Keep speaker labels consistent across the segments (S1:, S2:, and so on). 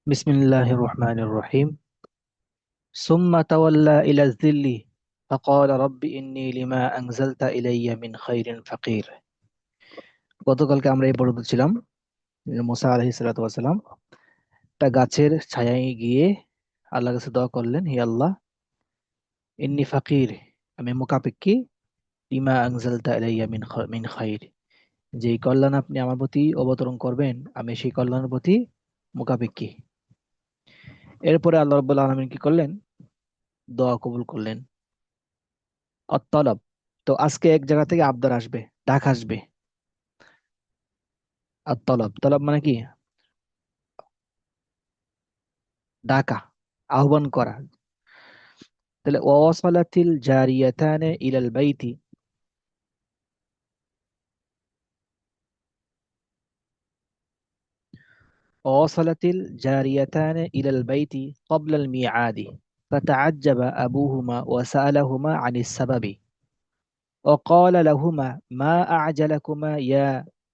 S1: বিসমিল্লাহির রহমানির রহিম। সুম্মা তাওয়াল্লা ইলা যিল্লি ফাকাল রাব্বি ইন্নী লিমা আনজালতা ইলাইয়া মিন খাইরিন ফাকির। গতকালকে আমরা এই পর্যন্ত ছিলাম যে মুসা আলাইহিস সালাতু ওয়াস সালাম একটা গাছের ছায়ায় গিয়ে আল্লাহর কাছে দোয়া করলেন, হে আল্লাহ, ইন্নী ফাকির, আমি মুকাফিক্কি, লিমা আনজালতা ইলাইয়া মিন খাইর, যেই কল্যাণ আপনি আমার প্রতি অবতরণ করবেন আমি সেই কল্যাণের প্রতি মুকাফিক্কি। এরপরে আল্লাহ রাব্বুল আলামিন কি করলেন? দোয়া কবুল করলেন। অত্তলব। তো আজকে এক জায়গা থেকে আবদার আসবে, ডাক আসবে। আর তলব, তলব মানে কি? ডাকা, আহ্বান করা। তাহলে ওয়াসালাতিল জারিয়াতানে ইলাল বাইতি, ওয়াসালাতিল জারিয়াতানে ইলাল বাইতি ক্বাবলাল মিআদি فتعجب أبوهما وسألهما عن السبب وقال لهما ما أعجلكما يا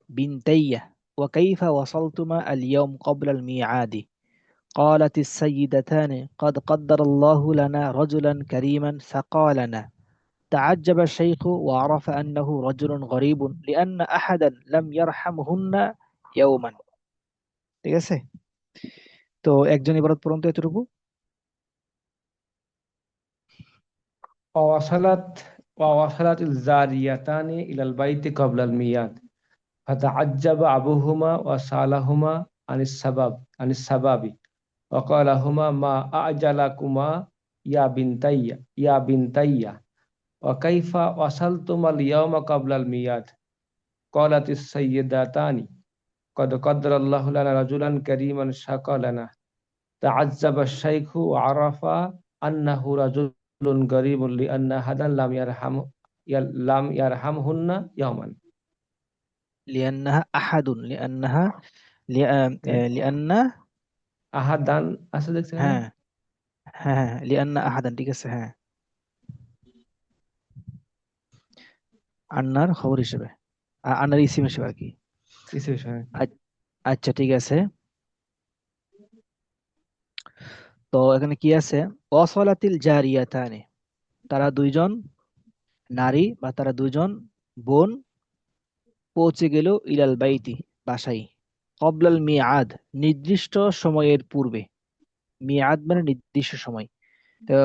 S1: بنتي وكيف وصلتما اليوم قبل الميعاد قالت السيدتان قد قدر الله لنا رجلا كريما فقالنا تعجب الشيخ وعرف أنه رجل غريب لأن أحدا لم يرحمهن يوما. ঠিক আছে? তো একজন ইবারত পড়ুন তো এতটুকু।
S2: ووصلت ووصلت الزاريتان إلى البيت قبل الميعاد فتعجب أبوهما وسألهما عن السبب وقال لهما ما أعجلكما يا بنتي وكيف وصلتما اليوم قبل الميعاد قالت السيدتان قد قدر الله لنا رجلا كريما شكا تعجب الشيخ وعرف أنه رجل غريب لأن أحدا لم يرحمهن يوما.
S1: لأنها أحد لأنها لأن
S2: আহাদান আছে দেখছেন এখানে?
S1: হ্যাঁ, হ্যাঁ, লিআন্না আহাদান, ঠিক আছে, হ্যাঁ, আন্নার খবর হিসেবে, আন্নার ইসিম হিসেবে আর কি।
S2: কিছু বিষয়।
S1: আ- আচ্ছা, ঠিক আছে। তো এখানে কি আছে? ওয়াসালাতিল জারিয়াতানে, তারা দুইজন নারী বা তারা দুইজন বোন পৌঁছে গেল ইলাল বাইতি, বাসায়, কবলাল মিআদ, নির্দিষ্ট সময়ের পূর্বে। মিআদ মানে নির্দিষ্ট সময়। তো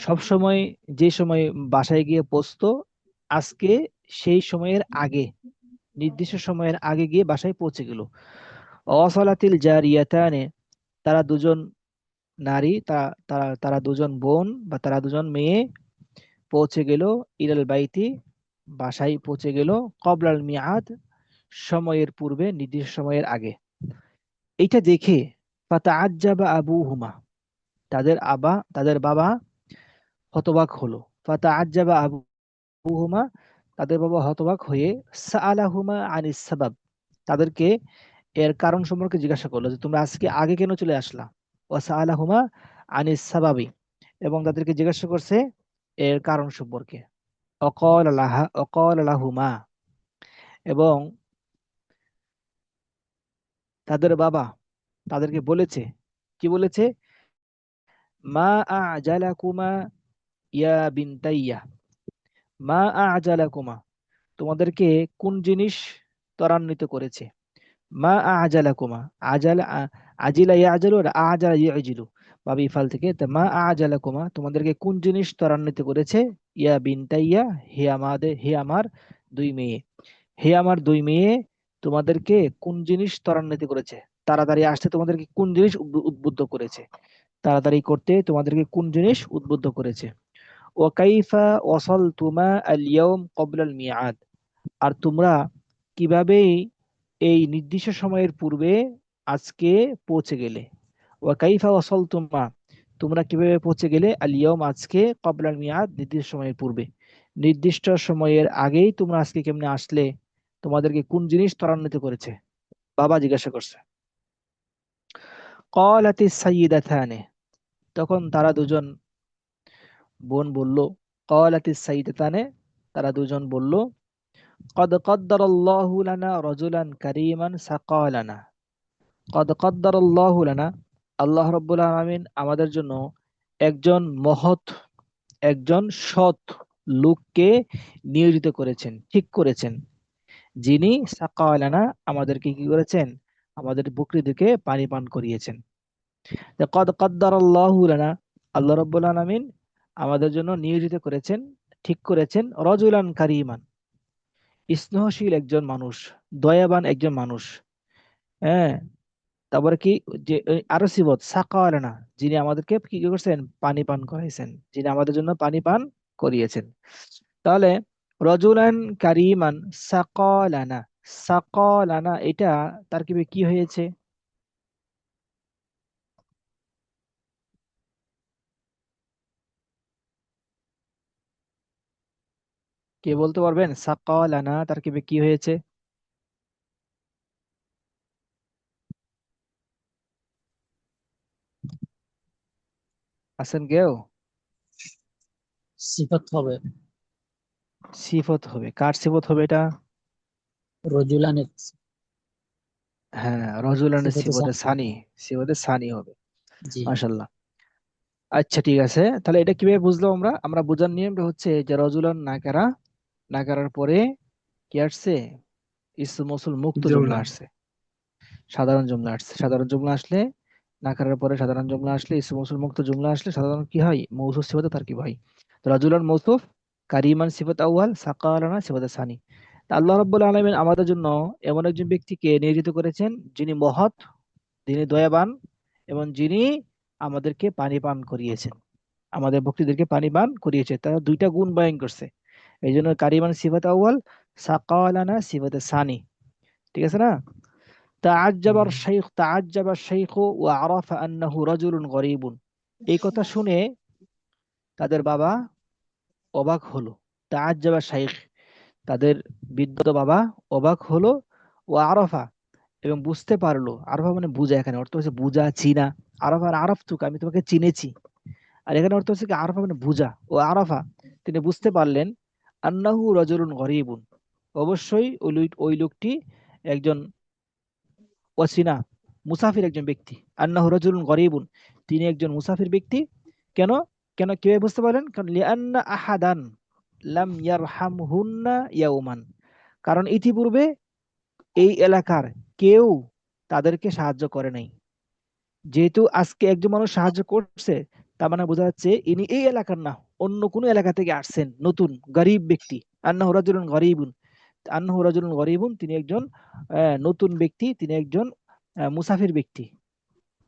S1: সব সময় যে সময় বাসায় গিয়ে পৌঁছতো, আজকে সেই সময়ের আগে, নির্দিষ্ট সময়ের আগে গিয়ে বাসায় পৌঁছে গেল। অসালাতিল জারিয়াতানে, তারা দুজন নারী, তারা তারা তারা দুজন বোন বা তারা দুজন মেয়ে পৌঁছে গেল ইলাল বাইতি, বাসায় পৌঁছে গেল, কবলাল মিআদ, সময়ের পূর্বে, নির্দিষ্ট সময়ের আগে। এইটা দেখে ফাতাআজ্জাবা আবুহুমা, তাদের বাবা হতবাক হলো। ফাতাআজ্জাবা আবুহুমা, তাদের বাবা হতবাক হয়ে সাআলাহুমা আনিস সাবাব, তাদেরকে এর কারণ সম্পর্কে জিজ্ঞাসা করলো যে তোমরা আজকে আগে কেন চলে আসলা। ওয়া সাআলাহুমা আনিস সাবাবি, এবং তাদেরকে জিজ্ঞাসা করছে এর কারণ সম্পর্কে। অকল লাহুমা, এবং তাদের বাবা তাদেরকে বলেছে, কি বলেছে? মা আজালাকুমা ইয়া বিনতাইয়া, মা আজালাকুমা, তোমাদেরকে কোন জিনিস ত্বরান্বিত করেছে। মা আজালাকুমা, আজিলা ইয়াজালু আর আজালা ইয়াজিলু, বাবি ইফাল থেকে। তা মা আজালাকুমা, তোমাদেরকে কোন জিনিস ত্বরান্বিত করেছে। ইয়া বিনতাইয়া, হে আমার দুই মেয়ে, হে আমার দুই মেয়ে, তোমাদেরকে কোন জিনিস ত্বরান্বিত করেছে, তাড়াতাড়ি আসতে তোমাদেরকে কোন জিনিস উদ্বুদ্ধ করেছে, তাড়াতাড়ি করতে তোমাদেরকে কোন জিনিস উদ্বুদ্ধ করেছে। ওয়াকাইফা ওয়াসালতুমা আল ইয়াউম ক্বাবলাল মিআদ, আর তোমরা কিভাবে এই নির্দিষ্ট সময়ের পূর্বে আজকে পৌঁছে গেলে। ওয়াকাইফা ওয়াসালতুমা, তোমরা কিভাবে পৌঁছে গেলে, আল ইয়াউম, আজকে, ক্বাবলাল মিআদ, নির্দিষ্ট সময়ের পূর্বে, নির্দিষ্ট সময়ের আগেই তোমরা আজকে কেমনে আসলে, তোমাদেরকে কোন জিনিস ত্বরান্বিত করেছে, বাবা জিজ্ঞাসা করছে। ক্বালাতিস সাইয়্যিদাতানে, তখন তারা দুজন বোন বলল, ক্বালাতিস সাইয়্যিদাতানে, তারা দুজন বলল, কদ কদ্দারাল্লাহু লানা রাজুলান কারীমান সাকালানা, কদ কদ্দারাল্লাহু লানা, আল্লাহ রব্বুল আলামিন আমাদের জন্য একজন মহৎ, একজন সৎ লোককে নিয়োজিত করেছেন, ঠিক করেছেন, যিনি সাকালানা আমাদেরকে কি করেছেন, আমাদের বকরিদেরকে পানি পান করিয়েছেন। কদ কদ্দারাল্লাহু লানা, আল্লাহ রাব্বুল আলামিন আমাদের জন্য নিয়োজিত করেছেন, ঠিক করেছেন রজুলান কারীমান, স্নেহশীল একজন মানুষ, দয়াবান একজন মানুষ। হ্যাঁ, তারপরে কি, যে আরো সিবত সাকালানা, যিনি আমাদেরকে কি করেছেন, পানি পান করাইছেন, যিনি আমাদের জন্য পানি পান করিয়েছেন। তাহলে রজুলান কারীমান সাকালানা, সাকালানা এটা তারকিবে কি হয়েছে? কে বলতে পারবেন সাকালানা তারকিবে কি হয়েছে? আছেন কেউ?
S3: সিফাত হবে।
S1: সিফত হবে, কার সিফত হবে এটা?
S3: রজুলানের
S1: হ্যাঁ, রজুলানের
S3: সিফাতে
S1: সিফতে
S3: সানি।
S1: সানি, সিফতে সানি হবে।
S3: জি।
S1: মাশাল্লাহ। আচ্ছা ঠিক আছে, তাহলে এটা কিভাবে বুঝলাম আমরা? আমরা বোঝার নিয়মটা হচ্ছে যে রজুলান নাকারা, নাকারার পরে কি আসছে, ইসমে মৌসুল মুক্ত জুমলা
S2: জুমলা।
S1: আসছে, সাধারণ জুমলা আসছে। সাধারণ জুমলা আসলে, নাকারের পরে সাধারণ জুমলা আসলে, ইসমে মৌসুল মুক্ত জুমলা আসলে সাধারণ কি হয়, মৌসুফ সিফাতে তারকিব হয়। তো রাজুলান মৌসুফ, কারিমান সিফাত আউয়াল, সাকালানা সিফাতে সানি। তা আল্লাহ রাব্বুল আলামিন আমাদের জন্য এমন একজন ব্যক্তিকে নিয়োজিত করেছেন, যিনি মহৎ, যিনি দয়াবান, এবং যিনি আমাদেরকে পানি পান করিয়েছেন, আমাদের ভক্তিদেরকে পানি পান করিয়েছে। তারা দুইটা গুণ বয়ান করছে। এই জন্য কারিমান সিফাত আউয়াল, সাকালানা সিফাতে সানি। ঠিক আছে না? তাআজ্জাবা শাইখ ওয়া আরাফা আন্নাহু রাজুলুন গরীবুন, এই কথা শুনে তাদের বাবা অবাক হলো। তাআজ্জাবা শাইখ, তাদের বৃদ্ধ বাবা অবাক হলো। ও আরাফা, এবং বুঝতে পারলো। আরাফা মানে বুঝা, এখানে অর্থ হচ্ছে বুঝা, চিনা। আরাফা আর আরাফতুক, আমি তোমাকে চিনেছি। আর এখানে অর্থ হচ্ছে কি, আরাফা মানে বুঝা। ও আরাফা, তিনি বুঝতে পারলেন, আন্নাহু রাজুলুন গরীবুন, অবশ্যই ওই লোকটি একজন অচেনা মুসাফির একজন ব্যক্তি। আন্নাহু রাজুলুন গরীবুন, তিনি একজন মুসাফির ব্যক্তি। কেন? কেন কিভাবে বুঝতে পারেন? কারণ লিআন্না আহাদান লাম ইয়ারহামহুন্না ইয়াউমান, কারণ ইতিপূর্বে এই এলাকার কেউ তাদেরকে সাহায্য করে নাই। যেহেতু আজকে একজন মানুষ সাহায্য করছে, তার মানে বোঝা যাচ্ছে ইনি এই এলাকার না, অন্য কোনো এলাকা থেকে আসছেন, নতুন গরিব ব্যক্তি। আন্নাহু রাজুলুন গরীবুন, আন্নাহু রাজুলুন গরীবুন, তিনি একজন নতুন ব্যক্তি, তিনি একজন মুসাফির ব্যক্তি,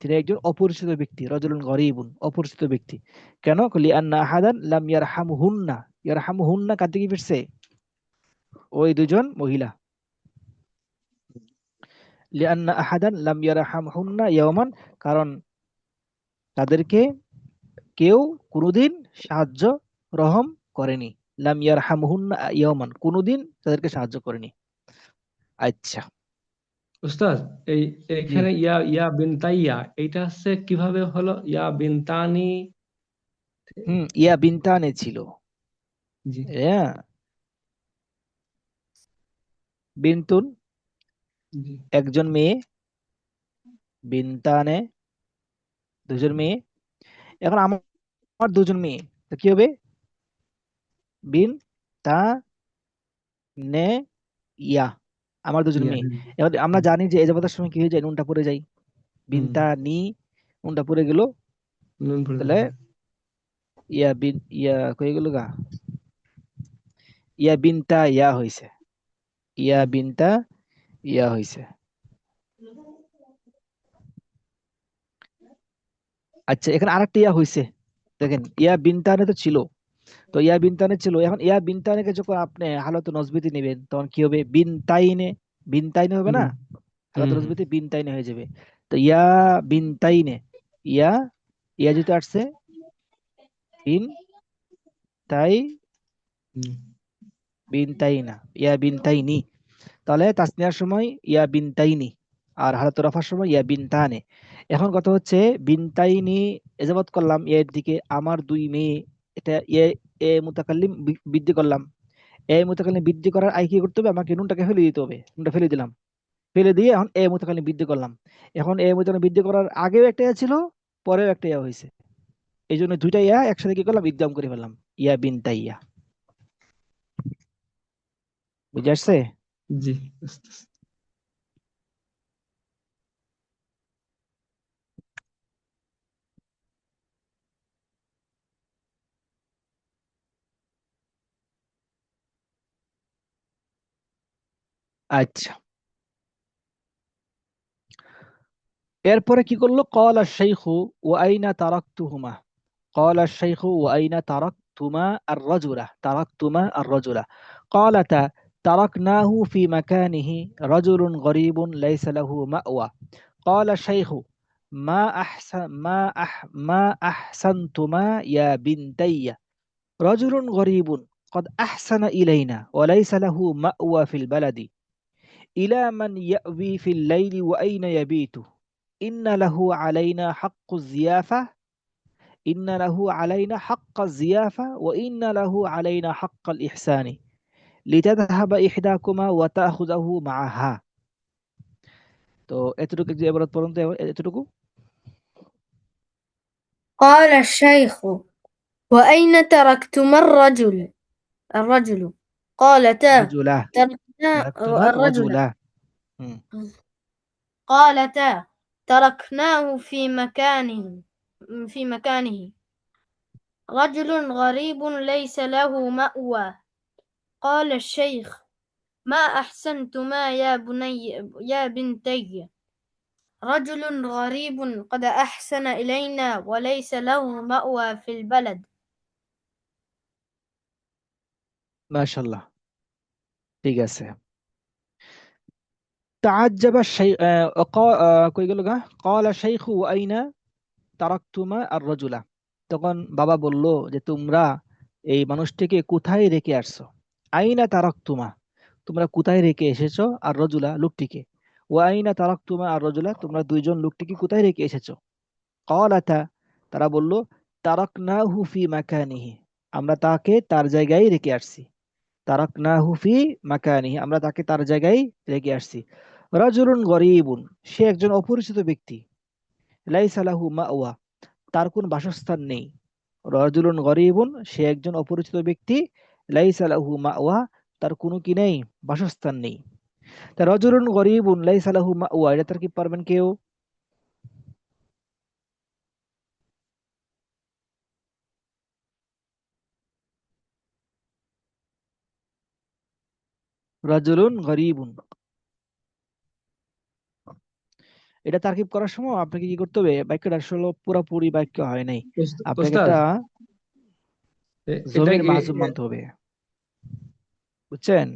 S1: তিনি একজন অপরিচিত ব্যক্তি। রাজুলুন গরীবুন, অপরিচিত ব্যক্তি। কেন? লিআন্না আহাদান লাম ইয়ারহামহুন্না, ইয়ারহামহুন্না কার দিকে ফিরছে? ওই দুজন মহিলা। লিআন্না আহাদান লাম ইয়ারহামহুন্না ইয়াওমান, কারণ তাদেরকে কেউ কোনোদিন সাহায্য রহম করেনি। লাম ইয়ারহামহুন্না ইয়াওমান, কোনোদিন তাদেরকে সাহায্য করেনি। আচ্ছা।
S2: উস্তাদ, এই
S1: জি।
S2: এখানে ইয়া ইয়া বিনতাইয়া এইটা হচ্ছে কিভাবে হলো ইয়া বিনতানি?
S1: ইয়া বিনতানে ছিল।
S2: জি।
S1: হ্যাঁ, বিনতুন
S2: জি।
S1: একজন মেয়ে, বিনতানে দুজন মেয়ে। এখন আমার দুজন মেয়ে, তো কি হবে? বিন তা নে ইয়া, আমার দুজন
S2: ইয়া,
S1: মেয়ে।
S2: হ্যাঁ।
S1: এবার আমরা
S2: হুম,
S1: জানি যে এজাবাতার সময় কি হয়ে যায়, নুনটা পড়ে যায়।
S2: হুম,
S1: বিনতা নি, নুনটা পড়ে গেল।
S2: নুন পড়ে
S1: তাহলে
S2: যাবে।
S1: ইয়া বিন ইয়া কয়ে গেল গা, ইয়া বিনতা ইয়া হইছে, ইয়া
S2: হুম,
S1: বিনতা ইয়া হইছে। আচ্ছা, এখানে আরেকটা ইয়া হইছে। দেখেন, ইয়া বিনতানে তো ছিল, তো ইয়া বিনতানে ছিল, এখন ইয়া বিনতানেকে যখন আপনি হালত নজবিতি নেবেন, তখন কি হবে? বিনতাইনে, বিনতাইনে হবে
S2: হুম,
S1: না? হালত
S2: হুম, হুম,
S1: নজবিতি বিনতাইনে হয়ে যাবে। তো ইয়া বিনতাইনে, ইয়া, ইয়া যেটা আসছে বিন তাই,
S2: হুম,
S1: বিনতাইনা, ইয়া বিনতাইনি। তাহলে তাসনিয়ার সময় ইয়া বিনতাইনি, আর হালাত রাফার সময় ইয়া বিনতানে। এখন কথা হচ্ছে বিনতাইনি এজাবত করলাম এর দিকে, আমার দুই মেয়ে, এটা এ, এ মুতাকাল্লিম বৃদ্ধি করলাম। এ মুতাকাল্লিম বৃদ্ধি করার আগে কি করতে হবে? আমাকে নুনটাকে ফেলে দিতে হবে। নুনটা ফেলে দিলাম। ফেলে দিয়ে এখন এ মুতাকাল্লিম বৃদ্ধি করলাম। এখন এ মুতাকাল্লিম বৃদ্ধি করার আগেও একটা ইয়া ছিল, পরেও একটা ইয়া হয়েছে। এই জন্য দুইটা ইয়া একসাথে কি করলাম, ইদগাম করে ফেললাম। ইয়া বিন তাইয়া। বুঝে আসছে?
S2: জি।
S1: আচ্ছা, এরপরে কি করলো, ক্বালা শাইখু ওয়া আইনা তারাকতুহুমা। ক্বালা শাইখু ওয়া আইনা তারাকতুমা আর-রাজুলা। তারাকতুমা আর-রাজুলা। ক্বালাতা তারাকনাহু ফি মাকানিহি রাজুলুন গরীবুন লাইসা লাহু মা'ওয়া। ক্বালা শাইখু মা আহসানতুমা ইয়া বিনতাইয়া রাজুলুন গরীবুন قد أحسن إلينا وليس له مأوى في البلد إلى من يأوي في الليل وأين يبيت إن له علينا حق الضيافة إن له علينا حق الضيافة وإن له علينا حق الإحسان لتذهب إحداكما وتأخذه معها. তো এতটুকু যে এবারে পর্যন্ত এতটুকু।
S4: قال الشيخ وأين تركتما الرجل قالتا
S1: رجلا
S4: تركنا
S1: تركتما
S4: الرجل
S1: رجلا. হুম।
S4: قالتا تركناه في مكانه رجل غريب ليس له مأوى. قال الشيخ ما أحسنتما يا بنتي رجل غريب قد أحسن إلينا وليس له مأوى في البلد.
S1: মাশাআল্লাহ, ঠিক আছে। তাআজ্জাবা কই গেল গা? ক্বালা শাইখু ওয়া আইনা তারাকতুমা আর-রাজুলা। তখন বাবা বলল যে তোমরা এই মানুষটিকে কোথায় রেখে আসছো? আইনা তারাকতুমা, তোমরা কোথায় রেখে এসেছো? আর রজুলা, লোকটিকে। ওয়া আইনা তারাকতুমা আর রজুলা, তোমরা দুইজন লোকটিকে কোথায় রেখে এসেছো? ক্বালাতা, তারা বলল তারাকনাহু ফি মাকানিহি, আমরা তাকে তার জায়গায় রেখে আসছি। তারাকনাহু ফি মাকানিহি, আমরা তাকে তার জায়গায় রেখে আসছি। রাজুলুন গরীবুন, সে একজন অপরিচিত ব্যক্তি। লাইসা লাহু মাওয়া, তার কোন বাসস্থান নেই। রাজুলুন গরীবুন, সে একজন অপরিচিত ব্যক্তি। লাইসা লাহু মাওয়া, তার কোনো কি নেই, বাসস্থান নেই। তা রজুলুন গরীবুন লাইসা লাহু মাওয়া, এটা তার কি পারবেন কেউ? রাজুলুন গরীবুন, এটা তারকিব করার সময় আপনাকে কি করতে হবে, বাক্যটা আসলে পুরোপুরি বাক্য হয় নাই, আপনাকে
S2: ওস্তাদ,
S1: একটা
S2: এটা
S1: জমির
S2: কি
S1: মাহজুব মানতে হবে। বুঝছেন?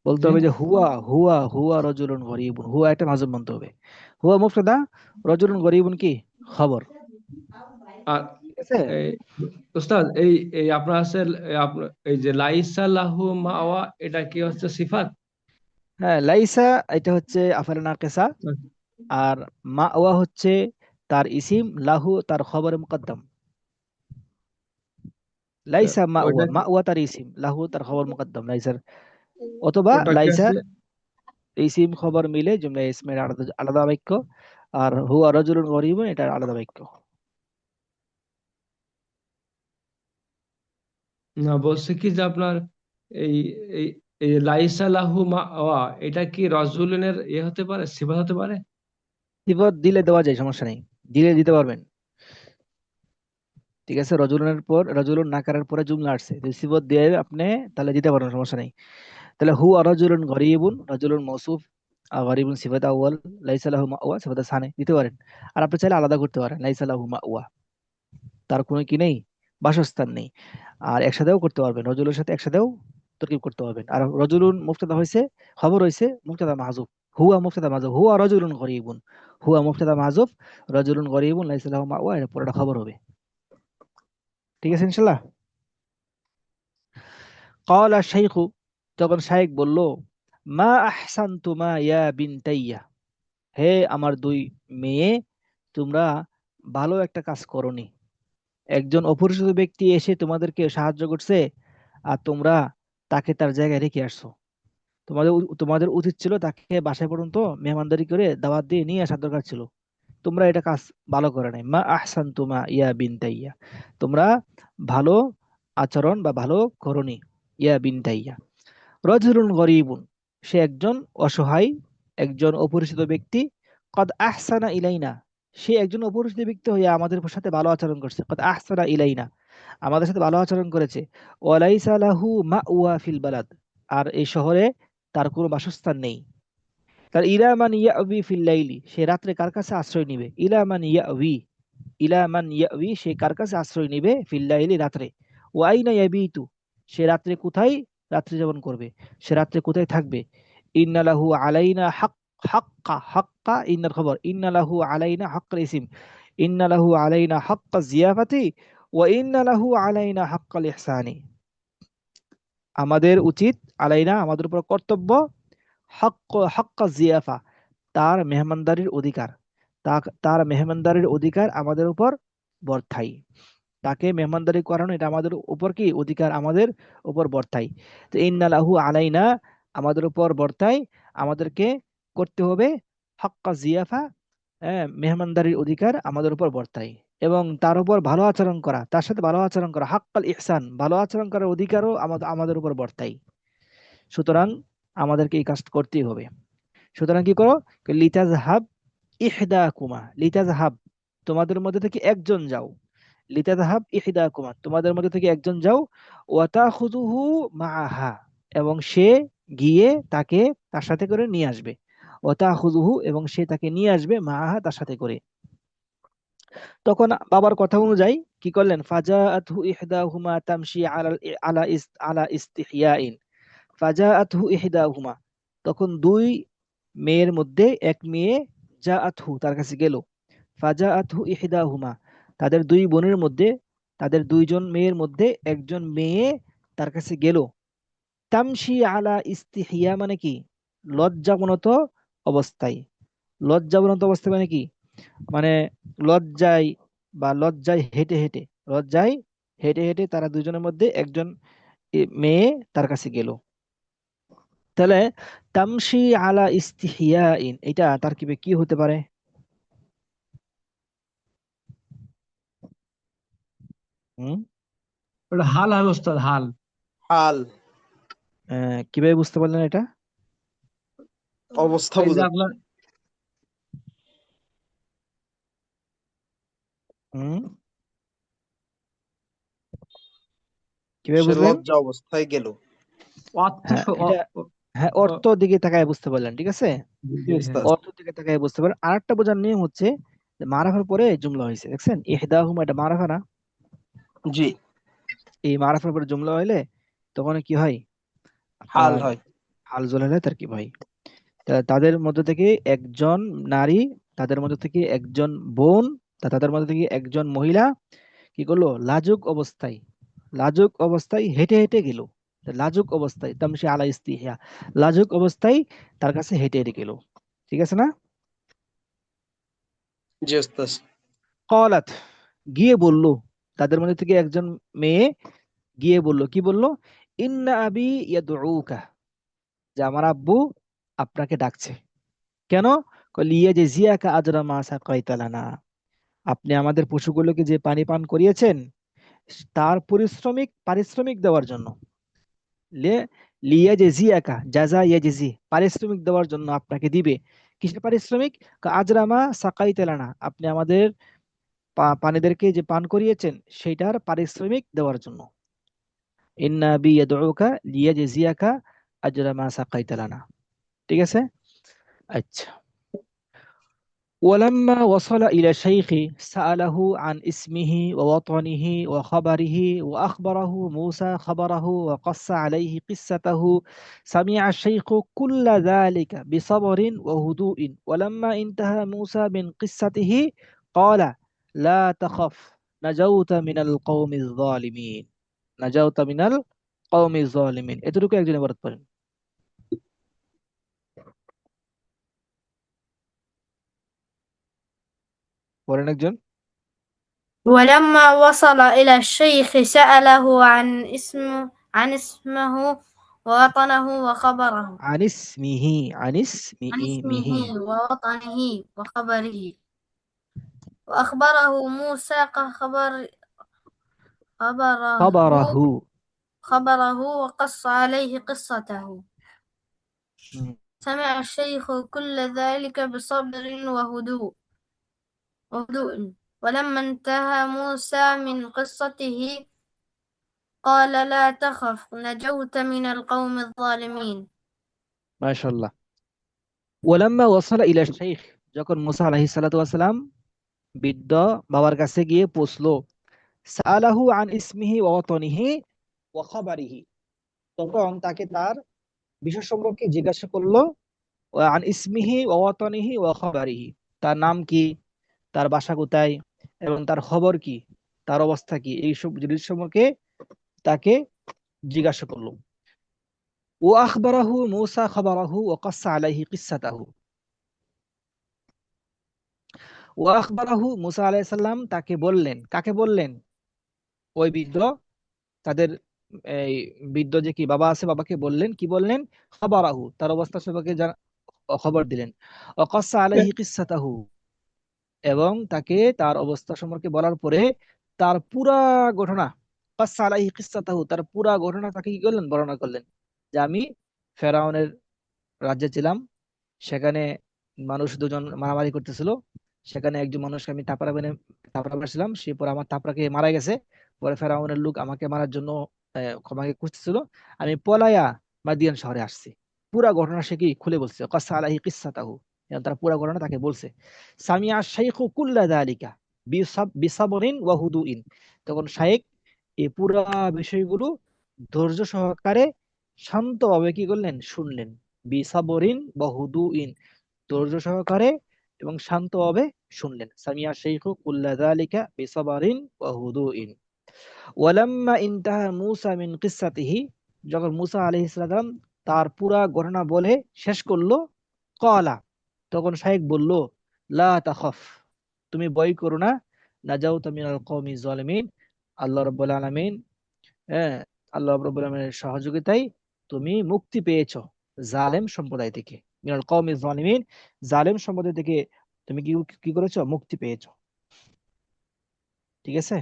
S1: বলতে
S2: জি
S1: হবে যে হুয়া হুয়া হুয়া রজুলুন গরীবুন, হুয়া একটা মাহজুব মানতে হবে। হুয়া মুবতাদা, রজুলুন গরীবুন কি খবর।
S2: আর
S1: ঠিক আছে?
S2: এই ওস্তাদ, এই এই আপনার আছে আপনার এই যে লাইসা লাহু মাওয়া, এটা কি হচ্ছে সিফাত?
S1: হ্যাঁ, লাইসা এটা হচ্ছে আফালে নাকিসা, আর মাওয়া হচ্ছে তার ইসিম, লাহু তার খবর মুকদ্দম। লাইসা মাওয়া,
S2: ওটা কি
S1: মাওয়া তার ইসিম, লাহু তার খবর মুকদ্দম লাইসার। অথবা
S2: ওটা কি
S1: লাইসা
S2: আছে?
S1: ইসিম খবর মিলে জুমলা ইসমের আলাদা আলাদা বাক্য, আর হুয়া রাজুলুন গরীবুন এটা আলাদা বাক্য।
S2: না, বলছে কি যে আপনার এই এই এই লাইসা লাহু মাওয়া, এটা কি রাজুলিনের হতে পারে, সিফাত হতে পারে?
S1: সিফত দিলে দেওয়া যায়, সমস্যা নেই, দিলে দিতে পারবেন। ঠিক আছে, রজুলুনের পর রজুলুন নাকারের পরে জুমলা আসছে, যদি সিফত দিয়ে আপনি তাহলে দিতে পারবেন, সমস্যা নেই। তাহলে হুয়া রাজুলুন গরীবুন, রাজুলুন মওসুফ, আর গরীবুন সিফাত আউয়াল, লাইসা লাহু মাওয়া সিফাত সানি দিতে পারেন। আর আপনি চাইলে আলাদা করতে পারেন, লাইসা লাহু মাওয়া, তার কোনো কি নেই, বাসস্থান নেই। আর একসাথেও করতে পারবেন, রজুলের সাথে একসাথেও তরকিব করতে পারবেন। আর রজুলুন মুফতাদা হয়েছে, খবর হয়েছে মুফতাদা মাহজুফ। হুয়া মুফতাদা মাহজুফ, হুয়া রাজুলুন গরীবুন, হুয়া মুফতাদা মাহজুফ, রাজুলুন গরীবুন লাইসা লাহু মাওয়া, এটা পুরোটা খবর হবে। ঠিক আছে ইনশাআল্লাহ। ক্বালা শাইখু, তখন শাইখ বলল মা আহসানতুমা ইয়া বিনতাইয়া, হে আমার দুই মেয়ে, তোমরা ভালো একটা কাজ করনি। একজন অপরিচিত ব্যক্তি এসে তোমাদেরকে সাহায্য করছে, আর তোমরা তাকে তার জায়গায় রেখে আসছো। তোমাদের উচিত ছিল তাকে বাসায় পর্যন্ত মেহমানদারি করে দাওয়াত দিয়ে নিয়ে আসার দরকার ছিল। তোমরা এটা কাজ ভালো করে নাই। মা আহসান তুমা ইয়া বিনতাইয়া, তোমরা ভালো আচরণ বা ভালো করনি। ইয়া বিনতাইয়া, রজুলুন গরিবুন, সে একজন অসহায়, একজন অপরিচিত ব্যক্তি। কদ আহসানা ইলাইনা, সে একজন অপরিচিত ব্যক্তি হয়ে আমাদের সাথে ভালো আচরণ করছে। কদ আহসানা ইলাইনা, আমাদের সাথে ভালো আচরণ করেছে। ওয়ালাইসা লাহু মাওয়া ফিল বালাদ, আর এই শহরে তার কোনো বাসস্থান নেই। তার ইলামান ইয়াউই ফিল লাইলি, সে রাত্রে কার কাছে আশ্রয় নিবে? ইলামান ইয়াউই, ইলামান ইয়াউই, সে কার কাছে আশ্রয় নিবে? ফিল লাইলি, রাত্রে। ওয়াইনা ইয়াবিতু, সে রাত্রে কোথায় রাত্রি যাপন করবে? সে রাত্রে কোথায় থাকবে? ইন্না লাহু আলাইনা হক, হাক্কা, হাক্কা ইন্নার খবর, ইন্না লাহু আলাইনা হাক্কাল ইসিম, ইন্না লাহু আলাইনা হাক্কা জিয়াফাতি ওয়া ইন্না লাহু আলাইনা হাক্কাল ইহসানি, আমাদের উচিত, আলাইনা আমাদের উপর কর্তব্য, হাক্কা জিয়াফা, তার মেহমানদারির অধিকার, তার মেহমানদারির অধিকার আমাদের উপর বর্তায়। তাকে মেহমানদারি করানো এটা আমাদের উপর কি অধিকার, আমাদের উপর বর্তায়। তো ইন্না লাহু আলাইনা, আমাদের উপর বর্তায়, আমাদেরকে করতে হবে হাক্কা জিয়াফা, মেহমানদারির অধিকার আমাদের উপর বর্তায়। এবং তার উপর ভালো আচরণ করা, তার সাথে ভালো আচরণ করা, হাক্কাল ইহসান, ভালো আচরণ করার অধিকারও আমাদের উপর বর্তায়। সুতরাং আমাদেরকে এই কাজ করতেই হবে। সুতরাং কি করো? লিতাজহাব ইহদাকুমা, লিতাজহাব, তোমাদের মধ্যে থেকে একজন যাও। লিতাজহাব ইহদাকুমা, তোমাদের মধ্যে থেকে একজন যাও। ওয়াতাখুযুহু মাআহা, এবং সে গিয়ে তাকে তার সাথে করে নিয়ে আসবে। ওয়াতাখুযুহু, এবং সে তাকে নিয়ে আসবে, মাআহা, তার সাথে করে। তখন বাবার কথা অনুযায়ী কি করলেন? ফাজাআতহু ইহদাহুমা তামশি আলা ইস্তিহয়াইন, ফাজাআতহু ইহদাহুমা, তখন দুই মেয়ের মধ্যে এক মেয়ে, জাআতহু, তার কাছে গেল। ফাজাআতহু ইহদাহুমা, তাদের দুই বোনের মধ্যে, তাদের দুইজন মেয়ের মধ্যে একজন মেয়ে তার কাছে গেল। তামশি আলা ইস্তিহিয়া মানে কি? লজ্জাবনত অবস্থায়। লজ্জাবনত অবস্থায় মানে কি? মানে লজ্জায়, বা লজ্জায় হেঁটে হেঁটে, লজ্জায় হেঁটে হেঁটে তারা দুজনের মধ্যে একজন মেয়ে তার কাছে গেল। তাহলে তামশি আলা ইস্তিহিয়াইন, এটা তারকিবে কি হতে পারে? হুম,
S2: ওটা হাল হবে ওস্তাদ, হাল।
S5: হাল,
S1: কিভাবে বুঝতে পারলেন এটা?
S5: অবস্থা
S2: এই যে
S5: বোঝা,
S2: আপনার
S1: হুম, কিভাবে
S5: সে
S1: বুঝলেন?
S5: লজ্জা অবস্থায় গেল।
S2: অর্থ
S1: হ্যাঁ, এটা, হ্যাঁ, অর্থ দিকে তাকায় বুঝতে পারলেন, ঠিক আছে।
S5: জি উস্তাদ।
S1: অর্থ দিকে তাকায় বুঝতে পারলেন। আরেকটা বোঝার নিয়ম হচ্ছে যে মারাফার পরে জুমলা হয়েছে, দেখছেন? ইহদাহুমা, এটা মারাফা না?
S5: জি,
S1: এই মারাফার পরে জুমলা হইলে তখন কি হয়?
S5: হাল
S1: আপনার
S5: হয়।
S1: হাল জোলালে তার কি হয়? তাদের মধ্যে থেকে একজন নারী, তাদের মধ্যে থেকে একজন বোন, তাদের মধ্যে থেকে একজন মহিলা কি করলো? লাজুক অবস্থায়, লাজুক অবস্থায় হেঁটে হেঁটে গেল। লাজুক অবস্থায়, তামশি আলা ইস্তিহিয়া, লাজুক অবস্থায় তার কাছে হেঁটে হেঁটে গেল। ঠিক আছে না?
S5: জি উস্তাদ।
S1: কলাত, গিয়ে বলল, তাদের মধ্যে থেকে একজন মেয়ে গিয়ে বলল, কি বলল? ইন্না আবি ইয়াদউকা, যে আমার আব্বু আপনাকে ডাকছে। কেন? লিয়া যে জিয়াকা আজরা মা সাকাইতা লানা, আপনি আমাদের পশুগুলোকে যে পানি পান করিয়েছেন তার পারিশ্রমিক দেওয়ার জন্য। লে লিয়া যে জিয়াকা, জাজা ইয়াজিজি, পারিশ্রমিক দেওয়ার জন্য আপনাকে দিবে। কিসের পারিশ্রমিক? আজরা মা সাকাইতা লানা, আপনি আমাদের পানিদেরকে যে পান করিয়েছেন সেটার পারিশ্রমিক দেওয়ার জন্য। ইন্না বি ইয়াদউকা লিয়াজজিয়াকা আজরা মা সাকাইতা লানা। ঠিক আছে? আচ্ছা। ولما وصل إلى الشيخ سأله عن اسمه ووطنه وخبره وأخبره موسى خبره وقص عليه قصته. سمع الشيخ كل ذلك بصبر وهدوء. ولما انتهى موسى من قصته قال: لا تخف، نجوت من القوم الظالمين، نجوت من القوم الظالمين। এতটুকু একজন ইবারত পড়েন। পড়েন একজন।
S4: ولما وصل إلى الشيخ سأله عن اسمه ووطنه وخبره
S1: عن اسمه عن اسمه
S4: عن اسمه
S1: مه
S4: ووطنه وخبره وأخبره موسى خبره
S1: خبره.
S4: خبره وقص عليه قصته.
S1: مم.
S4: سمع الشيخ كل ذلك بصبر وهدوء ولما انتهى موسى من قصته قال لا تخف نجوت من القوم الظالمين.
S1: ما شاء الله. ওয়ালাম্মা ওয়াসালা ইলা শাইখ, যখন মুসা আলাইহিস সালাতু ওয়াসালাম বৃদ্ধ বাবার কাছে গিয়ে পৌঁছলো, সাআলাহু আন ইসমিহি ওয়া ওয়াতানিহি ওয়া খাবারিহি, তখন তাকে তার বিষয় সম্পর্কে জিজ্ঞাসা করলো, ওয়া আন ইসমিহি ওয়া ওয়াতানিহি ওয়া খাবারিহি, তার নাম কি, তার বাসা কোথায় এবং তার খবর কি, তার অবস্থা কি, এই সব জিনিস সম্পর্কে তাকে জিজ্ঞাসা করলো। ও আখবারাহু মুসা খাবারাহু ওয়া কাসসা আলাইহি কিসসাতাহু। ও আখবারাহু মুসা আলাইহিস সালাম তাকে বললেন, কাকে বললেন? ওই বৃদ্ধ, তাদের এই বৃদ্ধ যে কি বাবা আছে, বাবাকে বললেন, কি বললেন? খাবারাহু, তার অবস্থা সম্পর্কে খবর দিলেন। ওয়া কাসসা আলাইহি কিসসাতাহু, এবং তাকে তার অবস্থা সম্পর্কে বলার পরে তার পুরা ঘটনা, কাসসা আলাইহি কিসসাতাহু, তার পুরা ঘটনা তাকে কি করলেন? বর্ণনা করলেন, যে আমি ফেরাউনের রাজ্যে ছিলাম, সেখানে মানুষ দুজন মারামারি করতেছিল, সেখানে একজন মানুষকে আমি থাপড়া মারছিলাম, সে পরে আমার থাপড়াকে মারা গেছে। পরে ফেরাউনের লোক আমাকে মারার জন্য ক্ষমাকে খুঁজতেছিল, আমি পলায়া মাদিয়ান শহরে আসছি। পুরা ঘটনা সে কি খুলে বলছে, কাসসা আলাইহি কিসসাতাহু, এবং তার পুরা ঘটনা তাকে বলছে। সামিয়া শাইখু কুল্লা যালিকা বিসাবরিন ওয়া হুদুইন, তখন শাইখ এই পুরা বিষয়গুলো ধৈর্য সহকারে শান্তভাবে কি করলেন? শুনলেন। বিসাবরিন ওয়া হুদুইন, ধৈর্য সহকারে এবং শান্তভাবে শুনলেন। সামিয়া শাইখু কুল্লা যালিকা বিসাবরিন ওয়া হুদুইন। ওয়ালাম্মা ইনতাহা মূসা মিন কিসসাতিহি, যখন মূসা আলাইহিস সালাম তার পুরা ঘটনা বলে শেষ করলো, ক্বালা, তখন শাইখ বলল, লা তাখাফ, তুমি ভয় করো না, নাজাউতা মিনাল কওমি যালিমিন, আল্লাহ রাব্বুল আলামিন, হ্যাঁ, আল্লাহ রাব্বুল আলামিনের সহযোগিতায় তুমি মুক্তি পেয়েছো জালেম সম্প্রদায় থেকে। মিনাল কওমি যালিমিন, জালেম সম্প্রদায় থেকে তুমি কি কি করেছো? মুক্তি পেয়েছো। ঠিক আছে,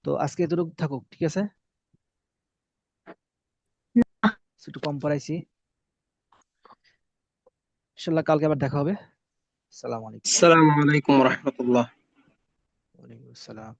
S1: তো আজকে এতটুকু থাকুক, ঠিক আছে, একটু কম পড়াইছি, ইনশাআল্লাহ কালকে আবার দেখা হবে। আসসালামু আলাইকুম।
S5: আসসালামু আলাইকুম রহমতুল্লাহ।
S1: ওয়ালাইকুম আসসালাম।